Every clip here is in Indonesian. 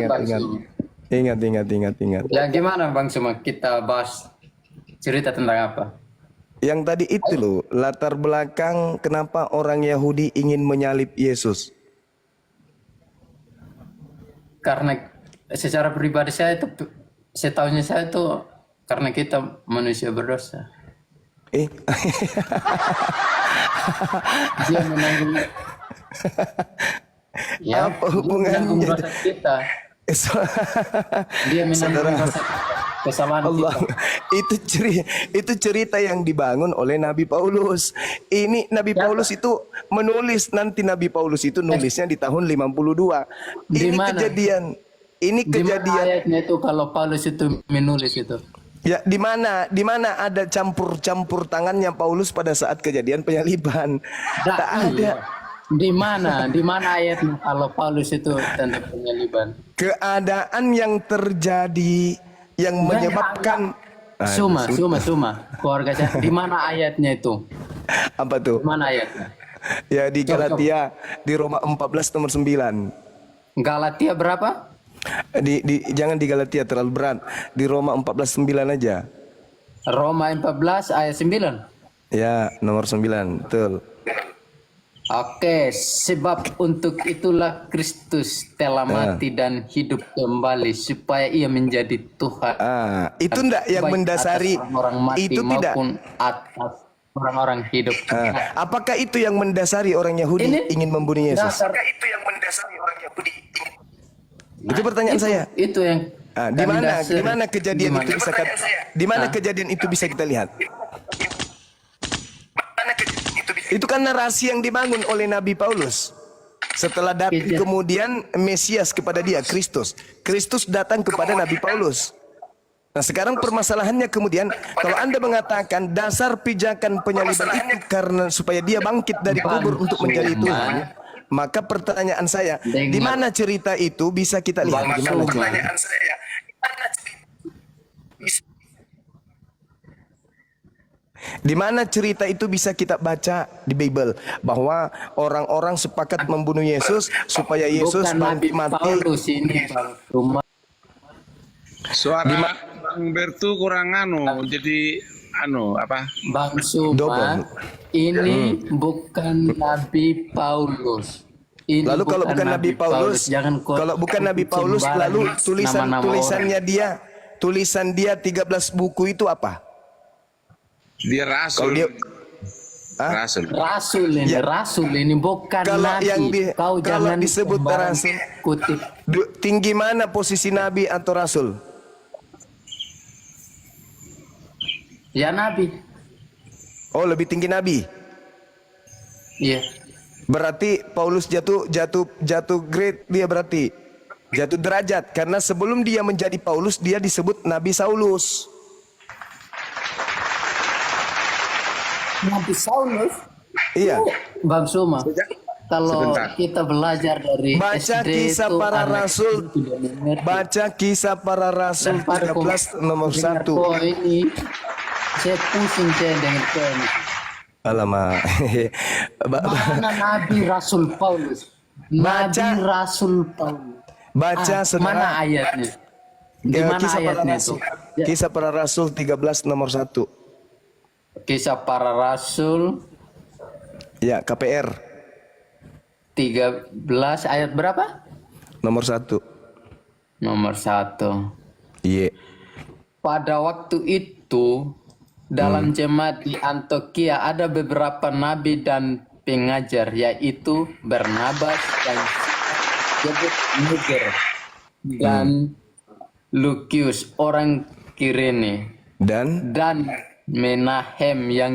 Bang ingat. Suma. Ingat. Ya gimana Bang Suma, kita bahas cerita tentang apa? Yang tadi itu loh, latar belakang kenapa orang Yahudi ingin menyalib Yesus. Karena secara pribadi saya itu, setahunya saya itu karena kita manusia berdosa. Eh, Dia menanggung, ya, apa dia menanggung hubungannya? dosa kita. So- Dia menanggung Saudara, dosa kita, kesalahan Allah, kita. itu cerita yang dibangun oleh Nabi Paulus. Ini Nabi Siapa? Paulus itu menulis, nanti Nabi Paulus itu nulisnya di tahun 52. Di Ini mana? kejadian. Ini Di mana kejadian. ayatnya itu kalau Paulus itu menulis itu? Ya, di mana ada campur tangannya Paulus pada saat kejadian penyaliban? Dah, Tak ada. iya. Di mana ayatnya kalau Paulus itu tentang penyaliban? Keadaan yang terjadi yang menyebabkan Suma, keluarga saya. Di mana ayatnya itu? apa tuh? Di mana ayatnya? Ya di Galatia, di Roma 14 nomor 9. Galatia berapa? Jangan di Galatia terlalu berat. Di Roma 14:9 aja. Roma 14 ayat 9. Ya, nomor 9, betul. Oke, sebab untuk itulah Kristus telah mati dan hidup kembali supaya ia menjadi Tuhan. Itu enggak yang Baik mendasari atas orang mati itu tidak. maupun atas orang-orang hidup. Apakah itu yang mendasari orang Yahudi Ini ingin membunuh Yesus? dasar- Apakah itu yang mendasari orang Yahudi? Itu pertanyaan saya. Itu yang Di kami mana dasar. di mana kejadian Gimana? itu bisa di mana kejadian itu bisa kita lihat? Itu kan narasi yang dibangun oleh Nabi Paulus. Setelah datang kemudian Mesias kepada dia, Kristus. Kristus datang kepada Nabi Paulus. Nah sekarang permasalahannya kemudian, kalau Anda mengatakan dasar pijakan penyaliban itu karena supaya dia bangkit dari kubur untuk menjadi Tuhan, maka pertanyaan saya, di mana cerita itu bisa kita lihat? Di mana cerita? Di mana cerita itu bisa kita baca di Bible bahwa orang-orang sepakat membunuh Yesus supaya Yesus Bukan Nabi mati. Paulus ini, Bang Suma. Suara Bang Bertu kurang jadi apa? Bang Suma, Double. ini bukan Nabi Paulus. Ini Lalu kalau bukan Nabi Paulus, jangan kalau bukan Nabi Paulus, lalu tulisan dia 13 buku itu apa? Dia Kalau rasul. dia Rasul. Rasul ini bukan Kalau Nabi. yang Kau kalau jangan disebut sembarang rasul, kutip. tinggi mana posisi Nabi atau Rasul? Ya Nabi. Oh, lebih tinggi Nabi. Iya. Berarti Paulus jatuh grade, dia berarti jatuh derajat karena sebelum dia menjadi Paulus dia disebut Nabi Saulus. Nabi Saulus. Iya. Bang Suma. Kalau Sebentar. kita belajar dari Baca SD kisah itu para anak rasul. itu tidak mengerti. Baca kisah para rasul Daripada 13 nomor dengar 1. kau ini, saya pusing saya dengan kau ini. Alamak. Mana Nabi Rasul Paulus? Nabi Baca- Rasul Paulus. Baca Mana saudara. ayatnya? Di Ya, mana kisah para ayatnya rasul. itu? Ya, Kisah para rasul 13 nomor 1. Kisah para Rasul Ya, KPR 13 ayat berapa? nomor 1. Nomor 1. Iya. Pada waktu itu dalam jemaat di Antioquia ada beberapa nabi dan pengajar, yaitu Barnabas dan disebut Niger dan Lukius orang Kirene Dan dan Menahem yang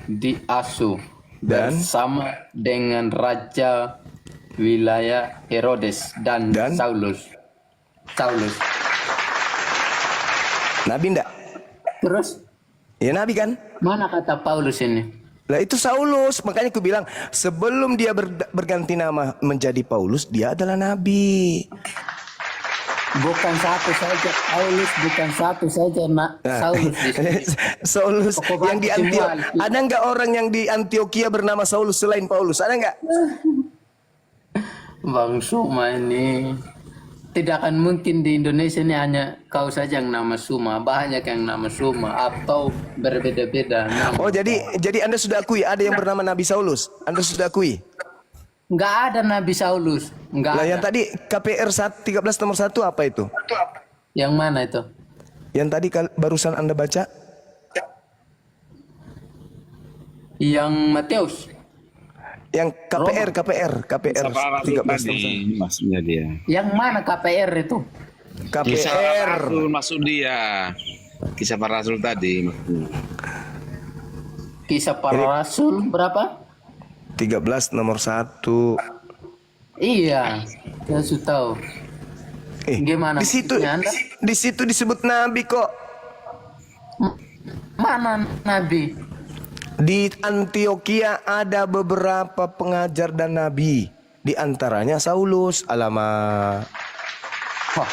diasuh Dan? bersama dengan raja wilayah Herodes dan Dan? Saulus. Nabi enggak? Terus Ya Nabi kan? mana kata Paulus ini? Lah itu Saulus, makanya aku bilang sebelum dia berganti nama menjadi Paulus, dia adalah nabi. Bukan satu saja Paulus, bukan satu saja Saulus di sini. Saulus Pokok yang di batu Antioquia. semua. Ada nggak orang yang di Antioquia bernama Saulus selain Paulus? Ada nggak? Bang Suma ini tidak akan mungkin di Indonesia ini hanya kau saja yang nama Suma, banyak yang nama Suma atau berbeda-beda nama. Oh, jadi Anda sudah akui ada yang bernama Nabi Saulus. Anda sudah akui. Nggak ada Nabi Saulus, nggak Lah ada. yang tadi KPR 13 nomor 1 apa itu? Yang mana itu? Yang tadi barusan Anda baca? Yang Matius. Yang KPR Kisah para rasul 13 nomor tadi maksudnya dia. Yang mana KPR itu? 1. Kisah para KPR. rasul maksud dia. Kisah para rasul tadi maksudnya. Kisah para Rasul berapa? 13 nomor 1. Iya, saya sudah tahu. Gimana Di situ maksudnya Anda? di situ disebut nabi kok. Mana Nabi? Di Antioquia ada beberapa pengajar dan nabi. Di antaranya Saulus. Alamak. Wah.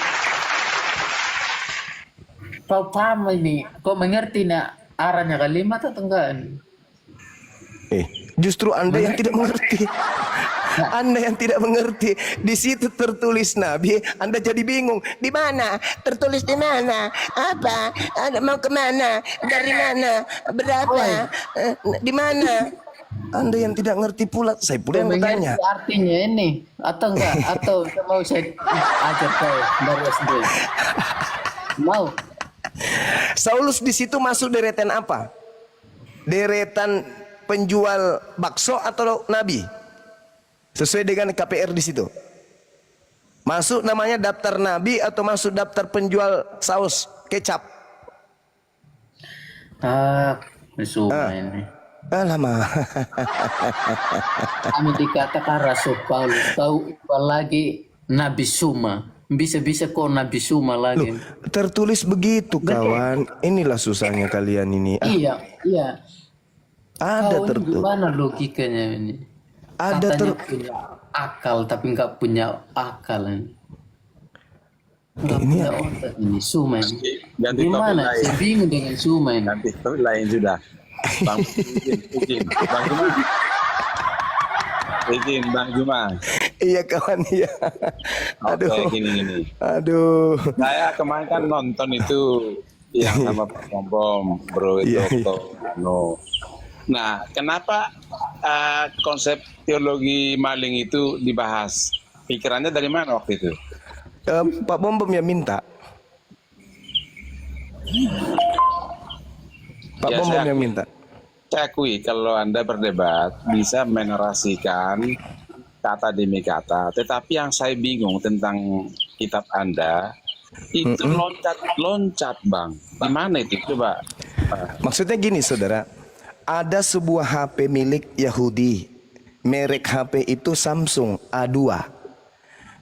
Kau paham ini? Kau mengerti nak arahnya kalimat atau enggak? Justru Anda yang tidak mengerti. Anda yang tidak mengerti. Di situ tertulis nabi, Anda jadi bingung. Di mana? Tertulis di mana? Apa? Anda mau ke mana? Dari mana? Berapa? Di mana? Anda yang tidak ngerti pula. Saya pula yang bertanya. Artinya ini atau enggak? Atau mau saya ajar kau dari SD? Mau? Saulus di situ masuk deretan apa? Deretan penjual bakso atau nabi? Sesuai dengan KPR di situ. Masuk namanya daftar nabi atau masuk daftar penjual saus kecap? Suma ini. Lama. Kami dikatakan Rasul Paulus. Tahu lagi Nabi Suma. Bisa-bisa kok Nabi Suma lagi. Tertulis begitu kawan. Inilah susahnya kalian ini. Iya, iya. Ada Kau ini tertulis. gimana logikanya ini? Ada Katanya punya akal tapi nggak punya akal ini. Nggak Ini punya otak ini Suma ini. Ganti Gimana? topik lain. Saya bingung dengan Suma ini. Nanti topik lain sudah. Bang izin. Bang Juma. Izin Bang Juma. Iya kawan iya. Aduh. Oke, gini. Aduh. Saya kemarin kan nonton itu yang sama Pak Bom, Bro Iya, Dr. No. Nah, kenapa konsep teologi maling itu dibahas? Pikirannya dari mana waktu itu? Pak Bom yang minta. Pak Ya, Bom saya yang minta. Saya akui kalau Anda berdebat bisa menarasikan kata demi kata, tetapi yang saya bingung tentang kitab Anda itu loncat-loncat, Bang. Di mana itu? Coba. Maksudnya gini saudara. Ada sebuah HP milik Yahudi. Merek HP itu Samsung A2.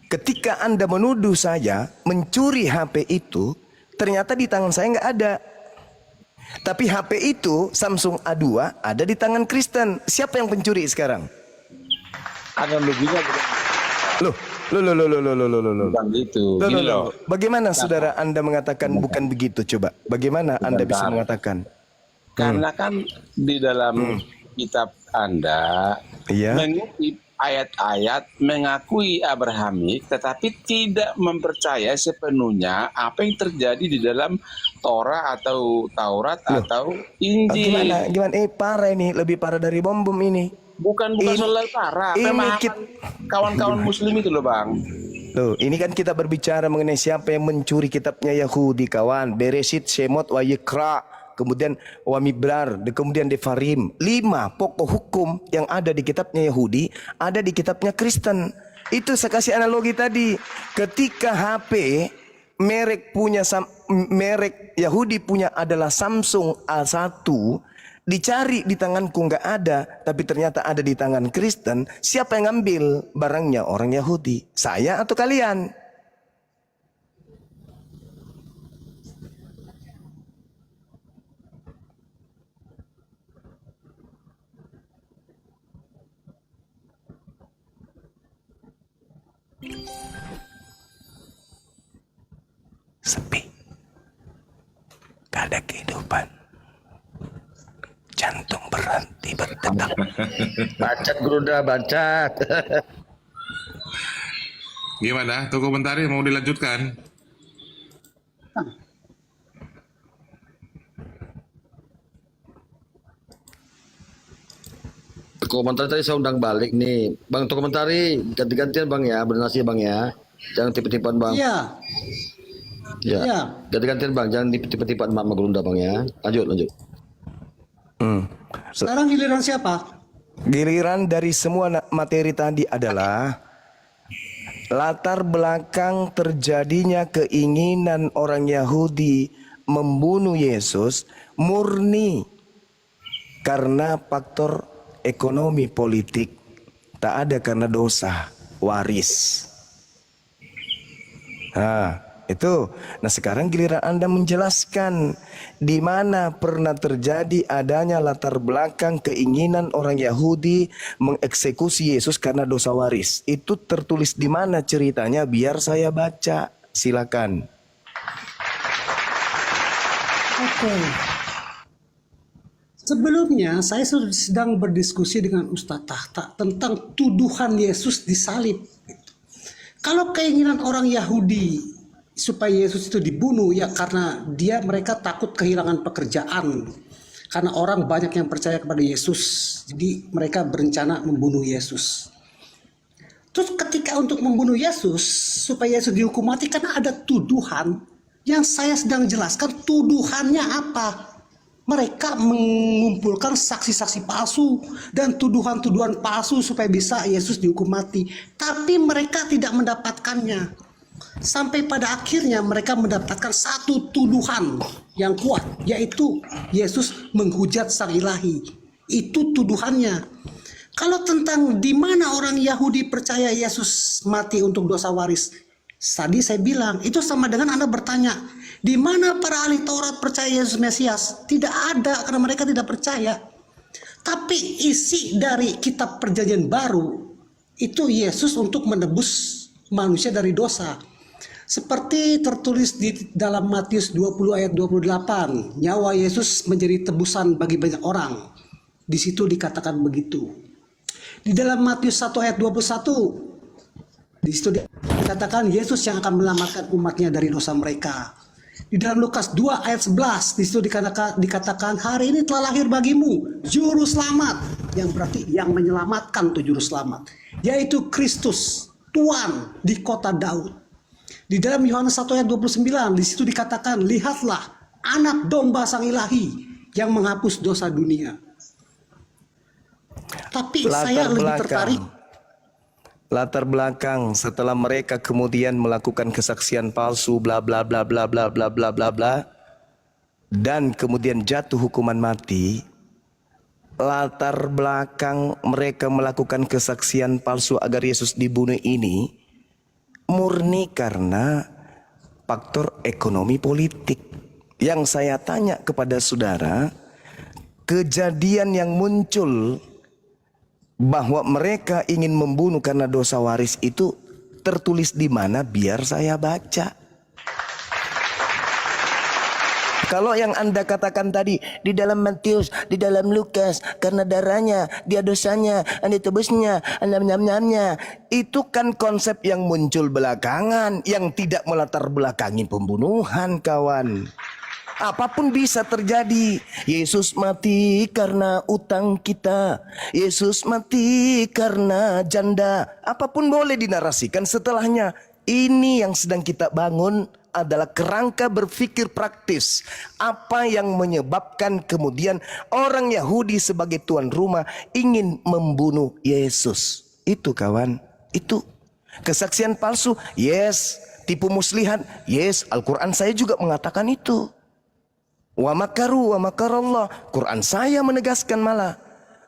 Ketika Anda menuduh saya mencuri HP itu, ternyata di tangan saya nggak ada. Tapi HP itu Samsung A2 ada di tangan Kristen. Siapa yang pencuri sekarang? Ada loginya Loh, bukan gitu. Gini loh. Bagaimana saudara Anda mengatakan bukan begitu? Coba, bagaimana Anda bisa mengatakan? Karena kan di dalam kitab Anda Iya. mengutip ayat-ayat mengakui Abrahamik tetapi tidak mempercayai sepenuhnya apa yang terjadi di dalam Torah atau Taurat atau Injil. Gimana? Parah ini, lebih parah dari bom ini. Bukan soal parah. ini Pemahaman kawan-kawan muslim itu loh, Bang. Loh, ini kan kita berbicara mengenai siapa yang mencuri kitabnya Yahudi, kawan. Bereshit, Shemot, Wayikra, kemudian Wamibrar, kemudian Devarim. 5 pokok hukum yang ada di kitabnya Yahudi, ada di kitabnya Kristen. Itu saya kasih analogi tadi. Ketika HP merek Yahudi punya adalah Samsung A1, dicari di tanganku nggak ada, tapi ternyata ada di tangan Kristen. Siapa yang ngambil barangnya? Orang Yahudi. Saya atau kalian? Sepi. Gak ada kehidupan. Jantung berhenti berdetak. Bacot Gruda, bacot. Gimana? Tuh komentari mau dilanjutkan? Komentar tadi saya undang balik nih. Bang, tuh komentari ganti-gantian Bang ya, bernasi Bang ya. Jangan tipe-tipean Bang. Iya, Ya. iya. Ganti-gantian Bang, jangan tipe-tipean Mak Gerunda Bang ya. Lanjut. Sekarang giliran siapa? Giliran dari semua materi tadi adalah latar belakang terjadinya keinginan orang Yahudi membunuh Yesus murni karena faktor ekonomi politik, tak ada karena dosa waris. Nah, itu. Nah, sekarang giliran Anda menjelaskan di mana pernah terjadi adanya latar belakang keinginan orang Yahudi mengeksekusi Yesus karena dosa waris. Itu tertulis di mana ceritanya biar saya baca. Silakan. Oke. Sebelumnya saya sedang berdiskusi dengan Ustadz Tahta tentang tuduhan Yesus disalib. Kalau keinginan orang Yahudi supaya Yesus itu dibunuh ya karena mereka takut kehilangan pekerjaan. Karena orang banyak yang percaya kepada Yesus, jadi mereka berencana membunuh Yesus. Terus ketika untuk membunuh Yesus supaya Yesus dihukum mati karena ada tuduhan yang saya sedang jelaskan tuduhannya apa? Mereka mengumpulkan saksi-saksi palsu dan tuduhan-tuduhan palsu supaya bisa Yesus dihukum mati. Tapi mereka tidak mendapatkannya. Sampai pada akhirnya mereka mendapatkan satu tuduhan yang kuat, yaitu Yesus menghujat Sang Ilahi. Itu tuduhannya. Kalau tentang di mana orang Yahudi percaya Yesus mati untuk dosa waris, tadi saya bilang itu sama dengan Anda bertanya, di mana para ahli Taurat percaya Yesus Mesias? Tidak ada, karena mereka tidak percaya. Tapi isi dari kitab Perjanjian Baru itu Yesus untuk menebus manusia dari dosa. Seperti tertulis di dalam Matius 20 ayat 28, nyawa Yesus menjadi tebusan bagi banyak orang. Di situ dikatakan begitu. Di dalam Matius 1 ayat 21, di situ dikatakan Yesus yang akan menyelamatkan umatnya dari dosa mereka. Di dalam Lukas 2 ayat 11, di situ dikatakan hari ini telah lahir bagimu juru selamat, yang berarti yang menyelamatkan tuh juru selamat, yaitu Kristus, Tuhan di kota Daud. Di dalam Yohanes 1 ayat 29, di situ dikatakan lihatlah anak domba Sang Ilahi yang menghapus dosa dunia. Tapi saya lebih tertarik latar belakang setelah mereka kemudian melakukan kesaksian palsu bla bla bla bla bla bla bla bla bla dan kemudian jatuh hukuman mati. Latar belakang mereka melakukan kesaksian palsu agar Yesus dibunuh ini murni karena faktor ekonomi politik. Yang saya tanya kepada saudara, kejadian yang muncul bahwa mereka ingin membunuh karena dosa waris itu tertulis di mana biar saya baca. Kalau yang Anda katakan tadi di dalam Matius, di dalam Lukas, karena darahnya, dia dosanya, Anda tebusnya, Anda menyamnya, itu kan konsep yang muncul belakangan yang tidak melatar belakangi pembunuhan, kawan. Apapun bisa terjadi. Yesus mati karena utang kita. Yesus mati karena janda. Apapun boleh dinarasikan setelahnya. Ini yang sedang kita bangun adalah kerangka berpikir praktis. Apa yang menyebabkan kemudian orang Yahudi sebagai tuan rumah ingin membunuh Yesus. Itu kawan, itu. Kesaksian palsu, yes. Tipu muslihat, yes. Al-Quran saya juga mengatakan itu. Wa makaru wa makarallah. Quran saya menegaskan malah.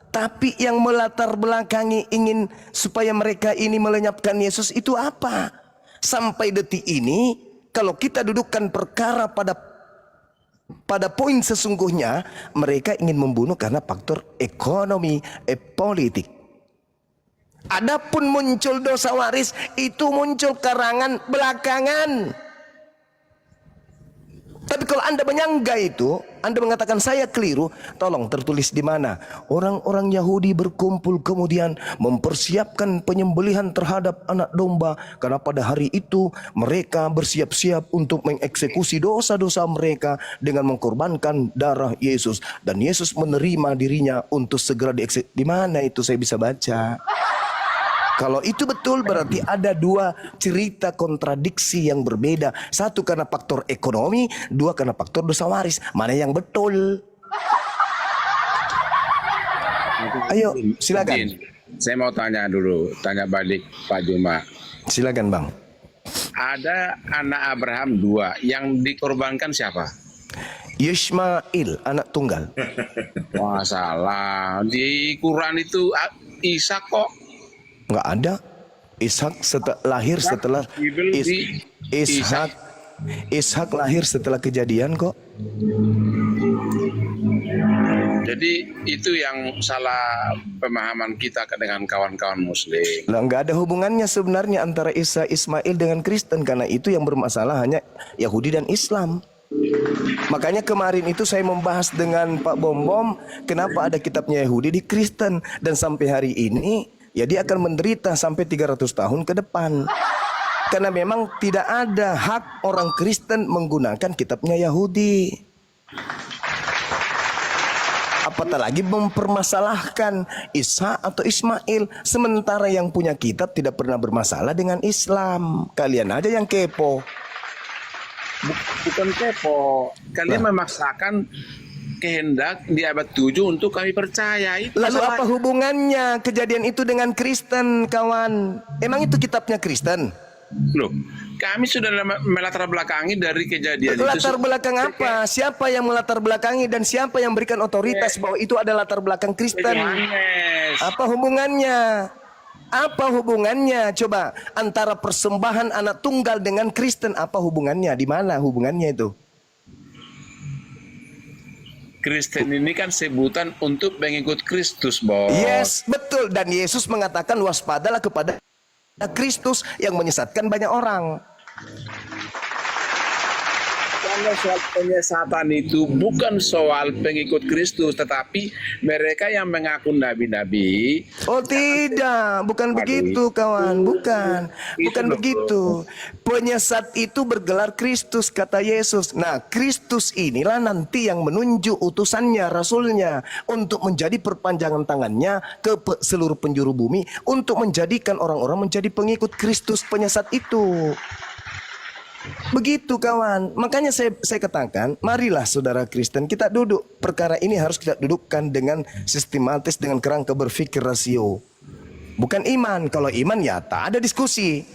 Tapi yang melatar belakangi ingin supaya mereka ini melenyapkan Yesus itu apa? Sampai detik ini kalau kita dudukkan perkara pada poin sesungguhnya, mereka ingin membunuh karena faktor ekonomi, politik. Adapun muncul dosa waris itu muncul karangan belakangan. Tapi kalau Anda menyangga itu, Anda mengatakan saya keliru, tolong tertulis di mana? Orang-orang Yahudi berkumpul kemudian mempersiapkan penyembelihan terhadap anak domba, karena pada hari itu mereka bersiap-siap untuk mengeksekusi dosa-dosa mereka dengan mengkorbankan darah Yesus, dan Yesus menerima dirinya untuk segera dieksekusi. Di mana itu saya bisa baca? Kalau itu betul berarti ada dua cerita kontradiksi yang berbeda. Satu karena faktor ekonomi, dua karena faktor dosa waris. Mana yang betul? Ayo, silakan. Din, saya mau tanya dulu, tanya balik Pak Juma. Silakan Bang. Ada anak Abraham 2, yang dikorbankan siapa? Yishmael, anak tunggal. Wah, salah. Di Quran itu Ishak kok. Enggak ada. Ishak lahir setelah Ishak lahir setelah kejadian kok. Jadi itu yang salah pemahaman kita dengan kawan-kawan Muslim. Lah enggak ada hubungannya sebenarnya antara Isa Ismail dengan Kristen, karena itu yang bermasalah hanya Yahudi dan Islam. Makanya kemarin itu saya membahas dengan Pak Bom, kenapa ada kitabnya Yahudi di Kristen, dan sampai hari ini ya dia akan menderita sampai 300 tahun ke depan. Karena memang tidak ada hak orang Kristen menggunakan kitabnya Yahudi. Apatah lagi mempermasalahkan Isa atau Ismail, sementara yang punya kitab tidak pernah bermasalah dengan Islam. Kalian aja yang kepo. Bukan kepo. Kalian memaksakan kehendak di abad 7 untuk kami percaya. Itu Lalu masalah. apa hubungannya kejadian itu dengan Kristen, kawan? Emang itu kitabnya Kristen? Loh, kami sudah melatar belakangi dari kejadian Latar itu. belakang apa? Siapa yang melatar belakangi dan siapa yang berikan otoritas bahwa itu ada latar belakang Kristen? Yohanes. Apa hubungannya? Apa hubungannya? Coba antara persembahan anak tunggal dengan Kristen, apa hubungannya? Di mana hubungannya itu? Kristen ini kan sebutan untuk mengikut Kristus, Bos. Yes, betul. Dan Yesus mengatakan waspadalah kepada Kristus yang menyesatkan banyak orang. Karena soal penyesatan itu bukan soal pengikut Kristus, tetapi mereka yang mengaku nabi-nabi. Oh tidak, bukan begitu kawan, bukan begitu. Penyesat itu bergelar Kristus, kata Yesus. Nah, Kristus inilah nanti yang menunjuk utusannya, rasulnya, untuk menjadi perpanjangan tangannya ke seluruh penjuru bumi, untuk menjadikan orang-orang menjadi pengikut Kristus penyesat itu. Begitu kawan. Makanya saya katakan, marilah saudara Kristen kita duduk. Perkara ini harus kita dudukkan dengan sistematis, dengan kerangka berpikir rasio. Bukan iman. Kalau iman ya tak ada diskusi.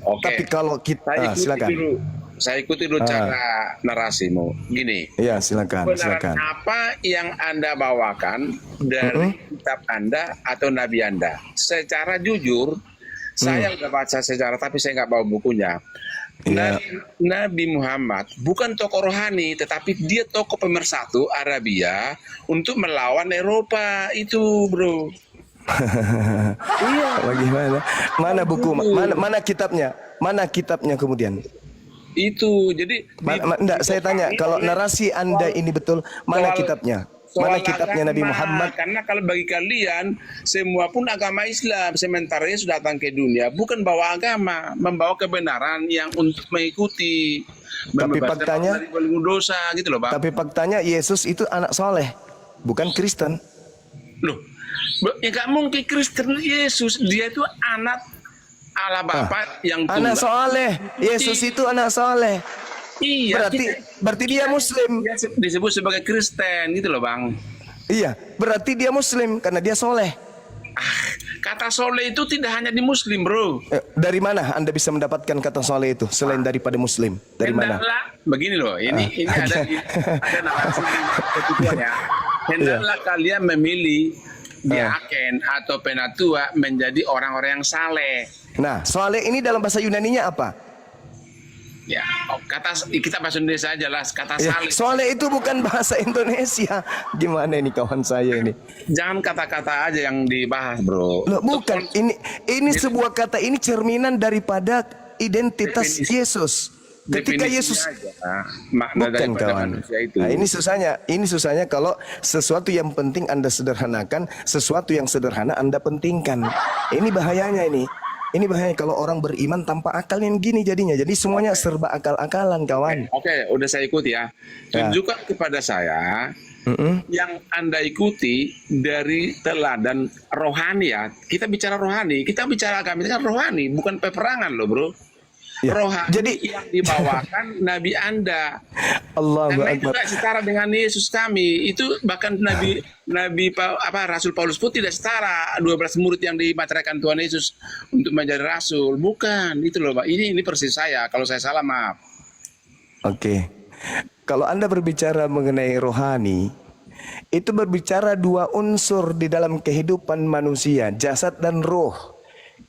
Oke. Tapi kalau kita silakan. Saya ikuti dulu cara narasimu. Gini. Iya, silakan. Kebenaran apa yang Anda bawakan dari kitab Anda atau Nabi Anda? Secara jujur, saya udah baca sejarah tapi saya nggak bawa bukunya. Ya. Nabi Muhammad bukan tokoh rohani, tetapi dia tokoh pemersatu Arabia untuk melawan Eropa itu, bro. Iya. Bagaimana? Mana buku? Mana kitabnya? Mana kitabnya kemudian? Itu jadi. Enggak, saya tanya. Kalau narasi Anda ini betul, mana kitabnya? Mana kitabnya Nabi Muhammad? Karena kalau bagi kalian semua pun agama Islam, sementara Yesus datang ke dunia bukan bawa agama, membawa kebenaran yang untuk mengikuti. Tapi faktanya dari belenggu dosa gitu loh, Bang. Tapi faktanya Yesus itu anak soleh, bukan Kristen. Loh, ya gak mungkin Kristen. Yesus dia itu anak Allah Bapa yang tunggal. Anak soleh, Yesus itu anak soleh. Iya, berarti dia Muslim. dia disebut sebagai Kristen gitu loh, Bang. Iya, berarti dia Muslim karena dia soleh. Kata soleh itu tidak hanya di Muslim, bro. Dari mana Anda bisa mendapatkan kata soleh itu selain daripada Muslim? Dari mana? Hendaklah, begini loh, ini ada narasi ketujuan ya. Hendaklah kalian memilih diaken atau penatua menjadi orang-orang yang saleh. Nah, soleh ini dalam bahasa Yunaninya apa? Ya, kita bahasa Indonesia aja lah, kata Ya, saleh. soleh itu bukan bahasa Indonesia. Gimana ini kawan saya ini? Jangan kata-kata aja yang dibahas, bro. Loh, bukan. Ini sebuah kata, ini cerminan daripada identitas Yesus. Ketika Definisinya Yesus aja, makna bukan daripada kawan. manusia itu. Nah, ini susahnya kalau sesuatu yang penting Anda sederhanakan, sesuatu yang sederhana Anda pentingkan. Ini bahayanya ini. Ini bahaya kalau orang beriman tanpa akal yang gini jadinya. Jadi semuanya serba akal-akalan, kawan. Oke, udah saya ikuti ya. Tunjukkan kepada saya yang Anda ikuti dari teladan rohani ya. Kita bicara rohani, kita bicara agama, itu kan rohani, bukan peperangan loh, bro. Ya. Rohani Jadi yang dibawakan Nabi Anda. Allahu Karena itu Akbar. tidak setara dengan Yesus kami. Itu bahkan Rasul Paulus pun tidak setara 12 murid yang dimateraikan Tuhan Yesus untuk menjadi rasul. Bukan, itu loh, Pak. Ini persis saya. Kalau saya salah, maaf. Oke. Kalau Anda berbicara mengenai rohani, itu berbicara dua unsur di dalam kehidupan manusia, jasad dan roh.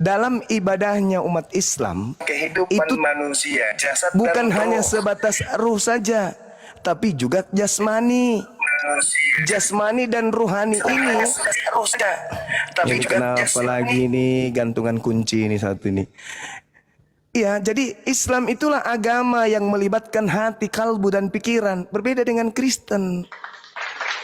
Dalam ibadahnya umat Islam, kehidupan itu manusia, jasad bukan dan hanya roh. Sebatas ruh saja, tapi juga jasmani. Jasmani dan rohani ini. Tapi juga kenapa lagi nih gantungan kunci ini satu ini. Ya, jadi Islam itulah agama yang melibatkan hati, kalbu dan pikiran. Berbeda dengan Kristen.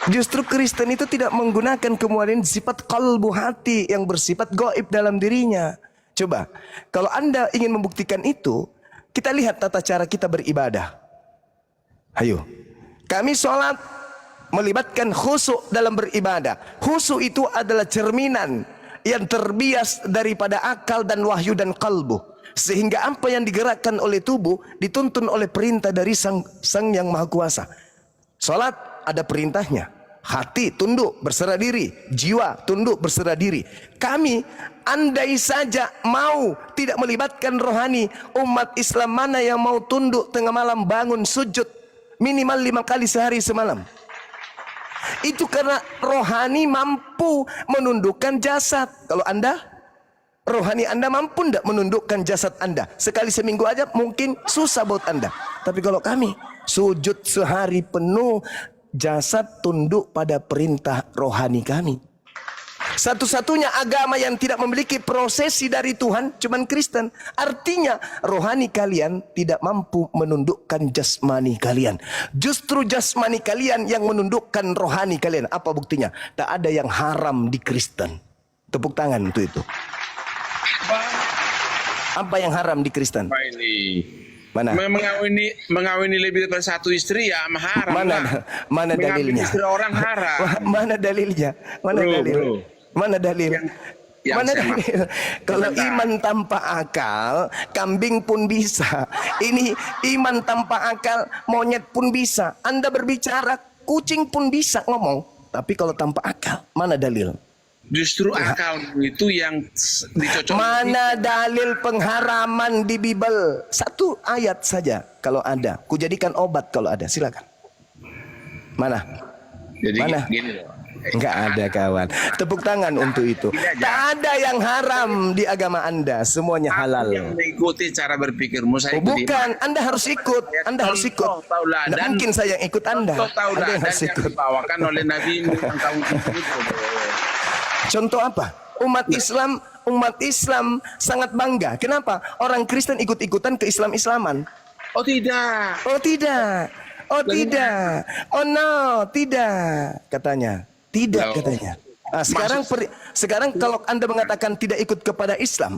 Justru Kristen itu tidak menggunakan kemudian sifat kalbu hati yang bersifat gaib dalam dirinya. Coba, kalau Anda ingin membuktikan itu, kita lihat tata cara kita beribadah. Ayo, kami sholat melibatkan khusyuk dalam beribadah. Khusyuk itu adalah cerminan yang terbias daripada akal dan wahyu dan kalbu. Sehingga apa yang digerakkan oleh tubuh dituntun oleh perintah dari sang yang maha kuasa. Salat ada perintahnya. Hati tunduk berserah diri, jiwa tunduk berserah diri. Kami andai saja mau tidak melibatkan rohani, umat Islam mana yang mau tunduk tengah malam bangun sujud minimal 5 kali sehari semalam? Itu karena rohani mampu menundukkan jasad. Kalau Anda rohani Anda mampu tidak menundukkan jasad Anda? Sekali seminggu aja mungkin susah buat Anda. Tapi kalau kami sujud sehari penuh, jasad tunduk pada perintah rohani kami. Satu-satunya agama yang tidak memiliki prosesi dari Tuhan cuman Kristen. Artinya rohani kalian tidak mampu menundukkan jasmani kalian. Justru jasmani kalian yang menundukkan rohani kalian. Apa buktinya? Tak ada yang haram di Kristen. Tepuk tangan untuk itu. Apa yang haram di Kristen? Apa ini? Mana? Mengawini lebih dari satu istri ya haram. Mana dalilnya? Istri orang haram. Mana dalilnya? Mana dalil? Bro. Mana dalil? Mana dalil? Kalau Sebentar. iman tanpa akal, kambing pun bisa. Ini iman tanpa akal, monyet pun bisa. Anda berbicara, kucing pun bisa ngomong. Tapi kalau tanpa akal, mana dalil? Justru akal itu yang dicocok. Mana dalil pengharaman di Bible? Satu ayat saja kalau ada. Kujadikan obat kalau ada. Silakan. Mana? Jadi Mana? gini loh. Enggak ada kawan. Tepuk tangan untuk itu. Tak ada yang haram di agama Anda. Semuanya halal. Yang mengikuti cara berpikirmu saya ikuti. Bukan. Anda harus ikut. Anda harus ikut. Tidak mungkin saya yang ikut Anda. Anda yang harus yang ikut. dibawakan oleh Nabi yang tahun itu. Contoh apa? Umat Islam sangat bangga. Kenapa? Orang Kristen ikut-ikutan ke Islam-Islaman. Oh tidak. Oh tidak. Oh tidak. Oh no, tidak katanya. Tidak No. katanya. Nah, sekarang kalau Anda mengatakan tidak ikut kepada Islam,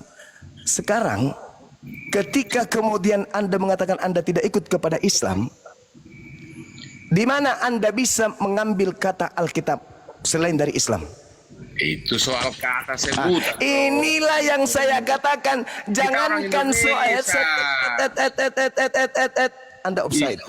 sekarang ketika kemudian Anda mengatakan Anda tidak ikut kepada Islam, di mana Anda bisa mengambil kata Alkitab selain dari Islam? Itu soal kata sebutan. Inilah yang saya katakan. Jangankan soal Anda offside.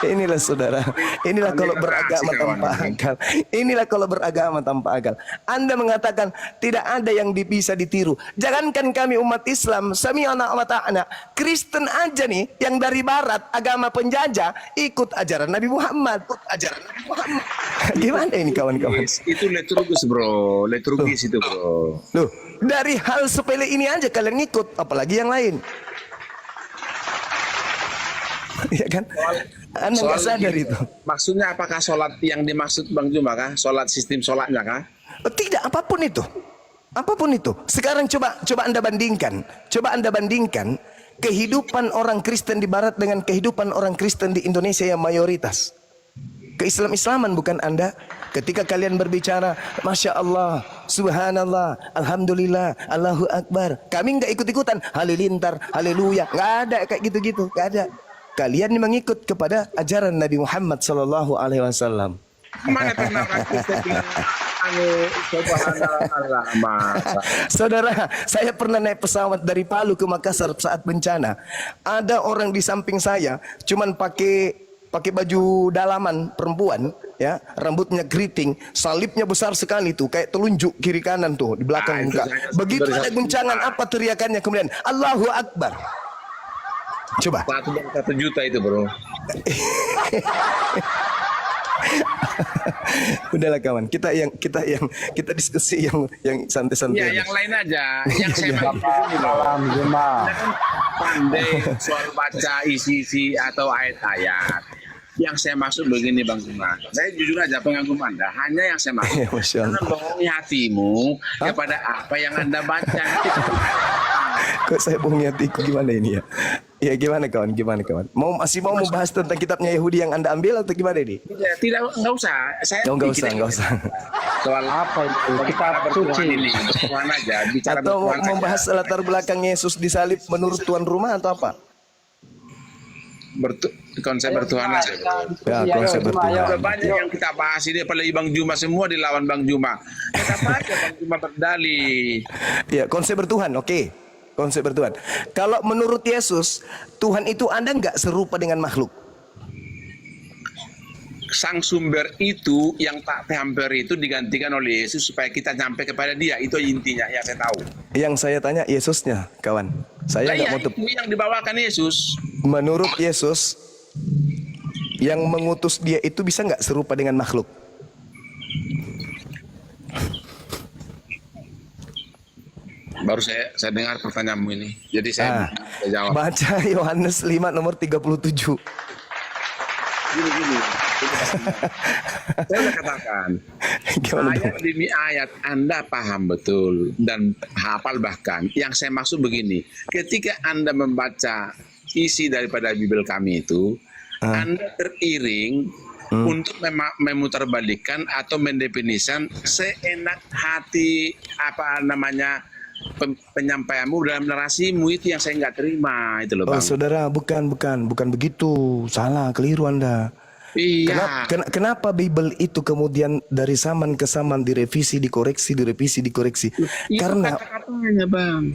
Inilah saudara. Inilah kalau beragama tanpa akal. Inilah kalau beragama tanpa akal. Anda mengatakan tidak ada yang bisa ditiru. Jangankan kami umat Islam, sami'na wa ta'ana. Kristen aja nih yang dari barat, agama penjajah, ikut ajaran Nabi Muhammad. Gimana ini kawan-kawan? Itu liturgis bro. Liturgis itu bro. Loh, dari hal sepele ini aja kalian ngikut, apalagi yang lain. Ya kan? Anda nggak sadar itu. Maksudnya apakah sholat yang dimaksud Bang Juma kah? Sholat sistem sholatnya kah? Tidak, apapun itu. Apapun itu. Sekarang coba Anda bandingkan. Coba Anda bandingkan kehidupan orang Kristen di barat dengan kehidupan orang Kristen di Indonesia yang mayoritas. Keislam-islaman bukan Anda? Ketika kalian berbicara, Masya Allah, Subhanallah, Alhamdulillah, Allahu Akbar. Kami nggak ikut-ikutan, halilintar, haleluya. Nggak ada kayak gitu-gitu, nggak ada. Kalian mengikut kepada ajaran Nabi Muhammad Sallallahu Alaihi Wasallam. Mana pernah kita bilang subhanallah, masa. Saudara, saya pernah naik pesawat dari Palu ke Makassar saat bencana. Ada orang di samping saya, cuman pakai baju dalaman perempuan, ya, rambutnya keriting, salibnya besar sekali tuh, kayak telunjuk kiri kanan tuh di belakang muka. Begitu ada guncangan, apa teriakannya kemudian? Allahu Akbar. Coba. 1 juta itu, bro. Udahlah kawan, kita diskusi yang santai-santai. Ya, yang lain aja. Yang saya maksud ini loh. Pandai soal baca isi-isi atau ayat-ayat. Yang saya maksud begini Bang Zuma. Saya jujur aja pengagum Anda. Hanya yang saya maksud. Ya, Masya Allah. Jangan bohongi hatimu kepada apa yang Anda baca. Kok saya bohongi hatiku, gimana ini ya? Ya gimana kawan? Masih mau membahas tentang kitabnya Yahudi yang Anda ambil atau gimana ini? Enggak usah. Saya Enggak usah. Soal apa itu? Kitab suci ini. Bertuhan aja. Bicara Atau bertuhan membahas aja. latar belakang Yesus disalib menurut tuan rumah atau apa? Konsep bertuhan aja. Ya, konsep bertuhan. Banyak yang kita bahas ini, apalagi Bang Juma, semua dilawan Bang Juma. Kenapa aja Bang Juma berdalih? Ya, konsep bertuhan, oke. Konsep bertuhan. Kalau menurut Yesus, Tuhan itu Anda nggak serupa dengan makhluk. Sang sumber itu yang tak hampir itu digantikan oleh Yesus supaya kita sampai kepada Dia. Itu intinya yang saya tahu. Yang saya tanya Yesusnya, kawan. Saya nggak mau itu yang dibawakan Yesus. Menurut Yesus, yang mengutus Dia itu bisa nggak serupa dengan makhluk? Baru saya dengar pertanyaanmu ini. Jadi saya jawab. Baca Yohanes 5 nomor 37. Gini. Saya udah katakan. Ayat demi ayat Anda paham betul dan hafal bahkan. Yang saya maksud begini. Ketika Anda membaca isi daripada Bible kami itu, Anda teriring untuk memutarbalikkan atau mendefinisikan seenak hati penyampaianmu dalam narasimu itu yang saya nggak terima itu loh Bang. Oh saudara, bukan begitu, salah, keliru Anda. Iya. Kenapa Bible itu kemudian dari zaman ke zaman direvisi, dikoreksi? Itu Karena kata-katanya Bang.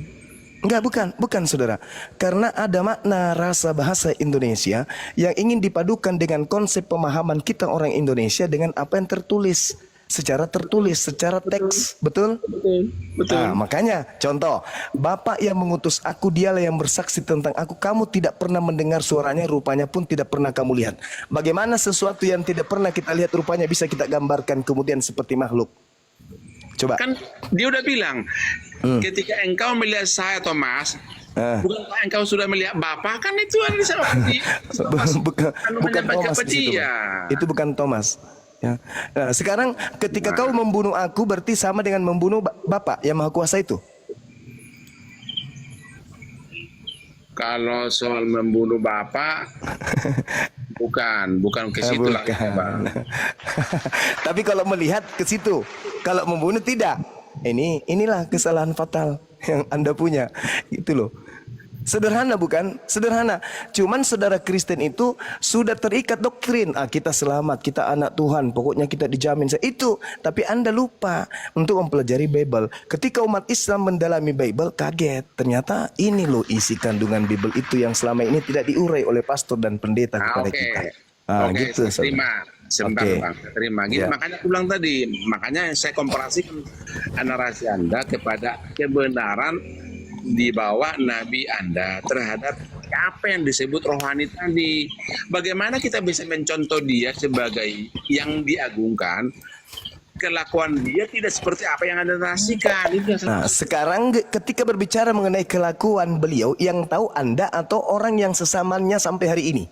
enggak, bukan saudara. Karena ada makna rasa bahasa Indonesia yang ingin dipadukan dengan konsep pemahaman kita orang Indonesia dengan apa yang tertulis. Secara teks, betul? Nah, makanya contoh, Bapak yang mengutus aku, dialah yang bersaksi tentang aku. Kamu tidak pernah mendengar suaranya, rupanya pun tidak pernah kamu lihat. Bagaimana sesuatu yang tidak pernah kita lihat rupanya bisa kita gambarkan kemudian seperti makhluk? Coba. Kan dia udah bilang, ketika engkau melihat saya Thomas, bukankah engkau sudah melihat Bapa? Kan itu ada di sana. Bukan Thomas di situ. Itu bukan Thomas. Ya. Nah, sekarang ketika kau membunuh aku berarti sama dengan membunuh Bapa yang Maha Kuasa itu. Kalau soal membunuh Bapak, bukan ke situ lah. Tapi kalau melihat ke situ, kalau membunuh tidak. Inilah kesalahan fatal yang Anda punya. Itu loh. Sederhana bukan? Sederhana. Cuman saudara Kristen itu sudah terikat doktrin. Kita selamat, kita anak Tuhan, pokoknya kita dijamin. Itu. Tapi Anda lupa untuk mempelajari Bible. Ketika umat Islam mendalami Bible, kaget. Ternyata ini loh isi kandungan Bible itu yang selama ini tidak diurai oleh pastor dan pendeta kepada kita. Gitu. Terima. Sebentar Bang, terima. Gitu, makanya aku bilang tadi, makanya saya komparasikan narasi Anda kepada kebenaran di bawah Nabi Anda terhadap apa yang disebut rohani tadi. Bagaimana kita bisa mencontoh dia sebagai yang diagungkan, kelakuan dia tidak seperti apa yang Anda narasikan. Nah, sekarang ketika berbicara mengenai kelakuan beliau, yang tahu Anda atau orang yang sesamanya sampai hari ini?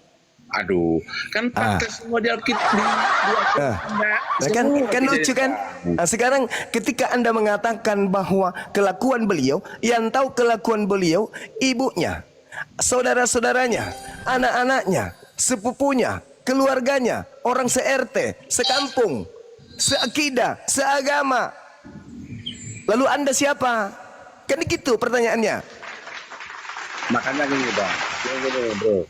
Aduh, kan fakta semua di Alkitab. Kan lucu kan? Nah, sekarang ketika Anda mengatakan bahwa kelakuan beliau, yang tahu kelakuan beliau ibunya, saudara-saudaranya, anak-anaknya, sepupunya, keluarganya, orang se-RT, sekampung, seakidah, seagama. Lalu Anda siapa? Kan gitu pertanyaannya. Makanya gini bro,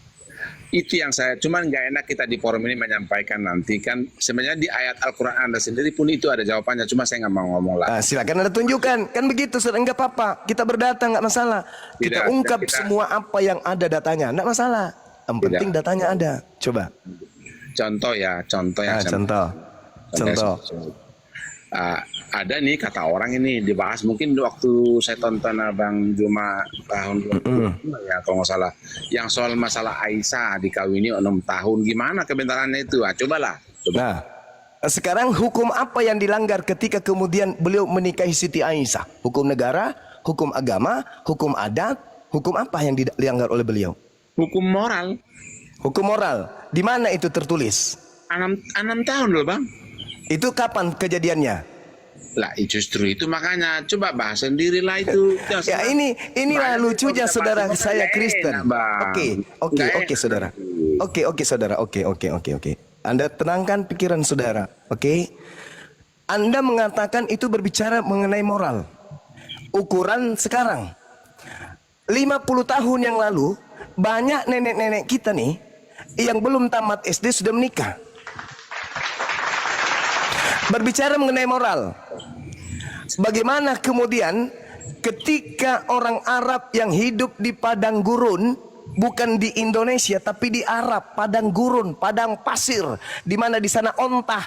itu yang saya, cuman nggak enak kita di forum ini menyampaikan nanti kan sebenarnya di ayat Al-Quran Anda sendiri pun itu ada jawabannya, cuma saya nggak mau ngomong lah. Silakan Anda tunjukkan, kan begitu, saudara, nggak apa-apa, kita berdata nggak masalah, kita ungkap semua apa yang ada datanya, nggak masalah, yang penting datanya ada. Coba. Contoh yang Contoh. Ada nih kata orang ini dibahas mungkin waktu saya tonton Abang Juma tahun 2000 ya kalau nggak salah, yang soal masalah Aisyah dikawini 6 tahun, gimana kebenarannya itu? Cobalah. Nah, sekarang hukum apa yang dilanggar ketika kemudian beliau menikahi Siti Aisyah? Hukum negara, hukum agama, hukum adat, hukum apa yang dilanggar oleh beliau? Hukum moral. Hukum moral. Di mana itu tertulis? 6 tahun loh Bang. Itu kapan kejadiannya? Lah justru itu makanya coba bahas sendirilah itu. Ya inilah lucunya saudara saya Kristen. Oke saudara. Oke. Anda tenangkan pikiran saudara. Oke. Anda mengatakan itu berbicara mengenai moral. Ukuran sekarang. 50 tahun yang lalu banyak nenek-nenek kita nih yang belum tamat SD sudah menikah. Berbicara mengenai moral, bagaimana kemudian ketika orang Arab yang hidup di padang gurun, bukan di Indonesia tapi di Arab, padang gurun, padang pasir, di mana di sana ontah,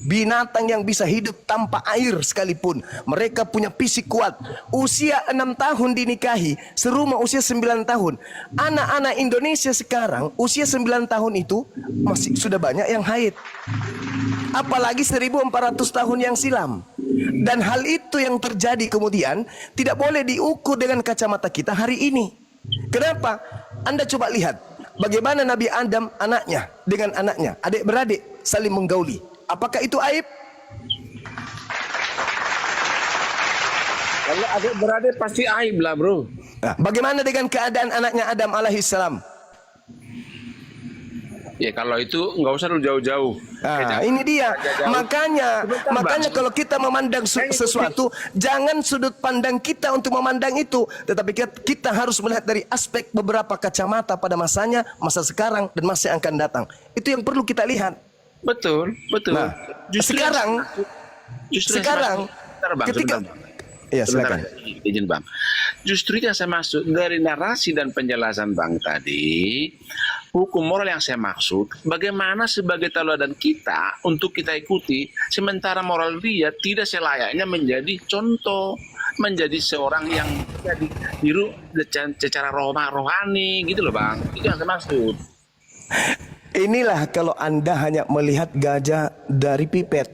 binatang yang bisa hidup tanpa air sekalipun, mereka punya fisik kuat. Usia 6 tahun dinikahi, serumah usia 9 tahun. Anak-anak Indonesia sekarang usia 9 tahun itu masih sudah banyak yang haid, apalagi 1400 tahun yang silam. Dan hal itu yang terjadi kemudian tidak boleh diukur dengan kacamata kita hari ini. Kenapa? Anda coba lihat bagaimana Nabi Adam anaknya dengan anaknya, adik-beradik saling menggauli. Apakah itu aib? Kalau adik-beradik pasti aib lah bro. Nah, bagaimana dengan keadaan anaknya Adam alaihissalam? Ya kalau itu nggak usah lu jauh-jauh. Nah, ini dia. Makanya kalau kita memandang sesuatu, jangan sudut pandang kita untuk memandang itu, tetapi kita harus melihat dari aspek beberapa kacamata pada masanya, masa sekarang dan masa yang akan datang. Itu yang perlu kita lihat. Betul. Nah, sekarang ketika ya silakan. Izin Bang. Justru itu yang saya maksud dari narasi dan penjelasan Bang tadi. Hukum moral yang saya maksud, bagaimana sebagai teladan kita untuk kita ikuti, sementara moral dia tidak selayaknya menjadi contoh, menjadi seorang yang jadi biru secara rohani gitu loh Bang. Itu yang saya maksud. Inilah kalau Anda hanya melihat gajah dari pipet,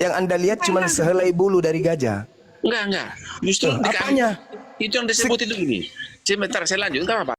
yang Anda lihat cuma sehelai bulu dari gajah. Enggak. Justru apanya? itu yang disebut itu gini. Sebentar saya lanjut, enggak apa-apa.